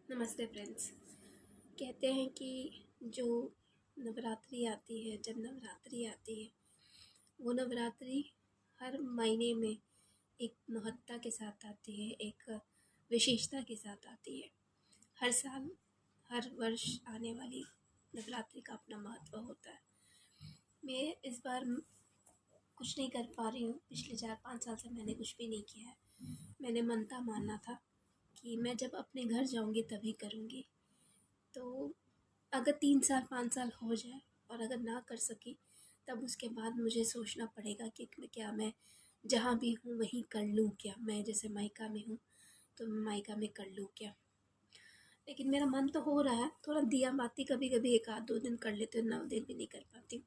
नमस्ते फ्रेंड्स। कहते हैं कि जो नवरात्रि आती है, जब नवरात्रि आती है वो नवरात्रि हर महीने में एक महत्ता के साथ आती है, एक विशेषता के साथ आती है। हर साल, हर वर्ष आने वाली नवरात्रि का अपना महत्व होता है। मैं इस बार कुछ नहीं कर पा रही हूँ। पिछले 4-5 साल से मैंने कुछ भी नहीं किया है। मैंने मनता माना था कि मैं जब अपने घर जाऊँगी तभी करूँगी। तो अगर 3 साल 5 साल हो जाए और अगर ना कर सकी, तब उसके बाद मुझे सोचना पड़ेगा कि क्या मैं जहाँ भी हूँ वहीं कर लूँ क्या? मैं जैसे मायका में हूँ तो मैं मायका में कर लूँ क्या? लेकिन मेरा मन तो हो रहा है, थोड़ा दिया बाती कभी कभी 1-2 दिन कर लेती हूँ, 9 दिन भी नहीं कर पाती हूँ।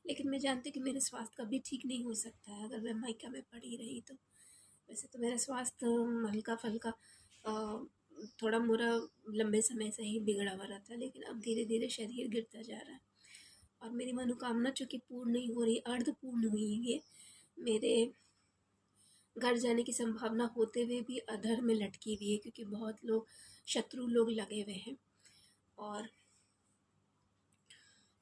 लेकिन मैं जानती हूँ कि मेरे स्वास्थ्य कभी ठीक नहीं हो सकता है अगर मैं मायका में पड़ी रही तो। वैसे तो मेरा स्वास्थ्य हल्का फुल्का थोड़ा मोड़ा लंबे समय से ही बिगड़ा हुआ रहता है, लेकिन अब धीरे धीरे शरीर गिरता जा रहा है और मेरी मनोकामना चूँकि पूर्ण नहीं हो रही, अर्ध पूर्ण हुई है। मेरे घर जाने की संभावना होते हुए भी अधर में लटकी हुई है, क्योंकि बहुत लोग शत्रु लोग लगे हुए हैं और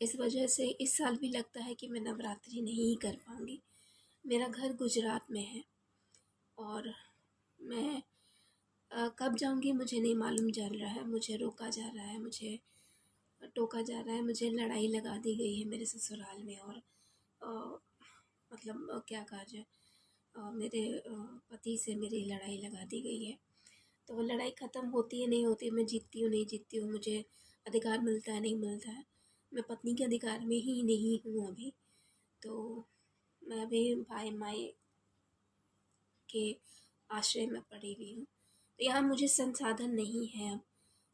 इस वजह से इस साल भी लगता है कि मैं नवरात्रि नहीं कर पाऊँगी। मेरा घर गुजरात में है और मैं कब जाऊँगी मुझे नहीं मालूम चल रहा है। मुझे रोका जा रहा है, मुझे टोका जा रहा है, मुझे लड़ाई लगा दी गई है मेरे ससुराल में और क्या कहा जाए, मेरे पति से मेरी लड़ाई लगा दी गई है। तो वो लड़ाई ख़त्म होती है नहीं होती है, मैं जीतती हूँ नहीं जीतती हूँ, मुझे अधिकार मिलता है नहीं मिलता है। मैं पत्नी के अधिकार में ही नहीं हूँ अभी। तो मैं अभी भाई माई के आश्रय में पड़ी हुई हूँ। तो यहाँ मुझे संसाधन नहीं है अब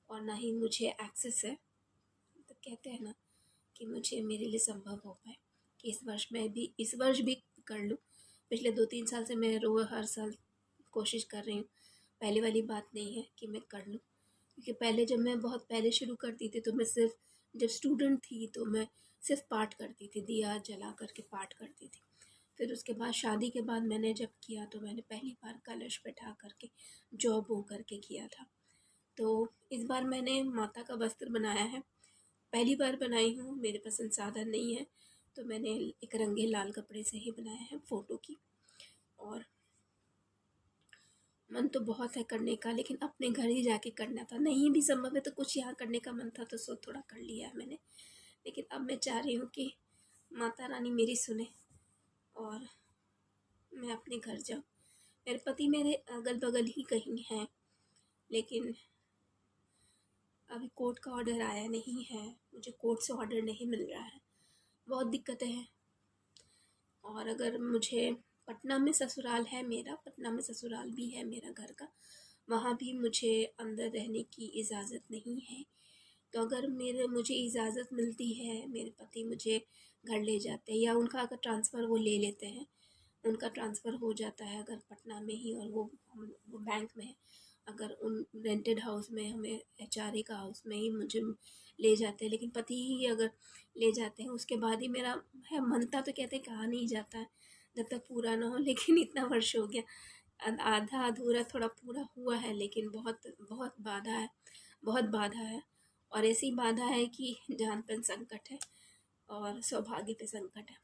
और ना ही मुझे एक्सेस है। तो कहते हैं ना कि मुझे मेरे लिए संभव हो पाए कि इस वर्ष भी कर लूँ। पिछले 2-3 साल से मैं हर साल कोशिश कर रही हूँ। पहले वाली बात नहीं है कि मैं कर लूँ, क्योंकि पहले जब मैं बहुत पहले शुरू करती थी तो मैं सिर्फ जब स्टूडेंट थी तो मैं सिर्फ पाठ करती थी, दिया जला करके पाठ करती थी। फिर उसके बाद शादी के बाद मैंने जब किया तो मैंने पहली बार कलश बैठा करके जॉब हो करके किया था। तो इस बार मैंने माता का वस्त्र बनाया है, पहली बार बनाई हूँ, मेरे पास संसाधन नहीं है तो मैंने एक रंगे लाल कपड़े से ही बनाया है फ़ोटो की। और मन तो बहुत है करने का, लेकिन अपने घर ही जाके करना था, नहीं भी संभव है तो कुछ यहाँ करने का मन था तो सो थोड़ा कर लिया है मैंने। लेकिन अब मैं चाह रही हूँ कि माता रानी मेरी सुने और मैं अपने घर जाऊँ। मेरे पति मेरे अगल बगल ही कहीं हैं, लेकिन अभी कोर्ट का ऑर्डर आया नहीं है, मुझे कोर्ट से ऑर्डर नहीं मिल रहा है, बहुत दिक्कतें हैं। और अगर मुझे पटना में ससुराल है मेरा, पटना में ससुराल भी है मेरा घर का, वहाँ भी मुझे अंदर रहने की इजाज़त नहीं है। तो अगर मुझे इजाज़त मिलती है, मेरे पति मुझे घर ले जाते हैं या उनका अगर ट्रांसफ़र वो ले लेते हैं, उनका ट्रांसफ़र हो जाता है अगर पटना में ही और वो बैंक में है, अगर उन रेंटेड हाउस में हमें एचआरए का हाउस में ही मुझे ले जाते हैं, लेकिन पति ही अगर ले जाते हैं उसके बाद ही मेरा है मनता तो कहते हैं कहा नहीं जाता है जब तक पूरा ना हो। लेकिन इतना वर्ष हो गया, आधा अधूरा थोड़ा पूरा हुआ है, लेकिन बहुत बहुत बाधा है, बहुत बाधा है। और ऐसी बाधा है कि जान पर संकट है और सौभाग्य पे संकट है।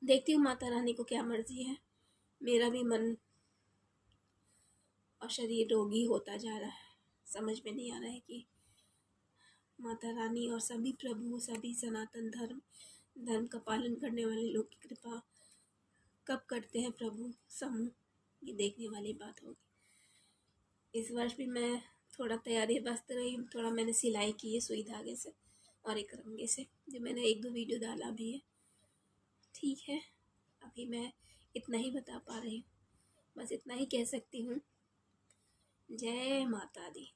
देखती हूँ माता रानी को क्या मर्जी है। मेरा भी मन और शरीर रोगी होता जा रहा है, समझ में नहीं आ रहा है कि माता रानी और सभी प्रभु, सभी सनातन धर्म का पालन करने वाले लोग की कृपा कब करते हैं प्रभु समूह, ये देखने वाली बात होगी। इस वर्ष भी मैं थोड़ा तैयारी व्यस्त रही, थोड़ा मैंने सिलाई की है सुई धागे से और एक रंगे से, जो मैंने 1-2 वीडियो डाला भी है। ठीक है, अभी मैं इतना ही बता पा रही हूँ, बस इतना ही कह सकती हूँ। जय माता दी।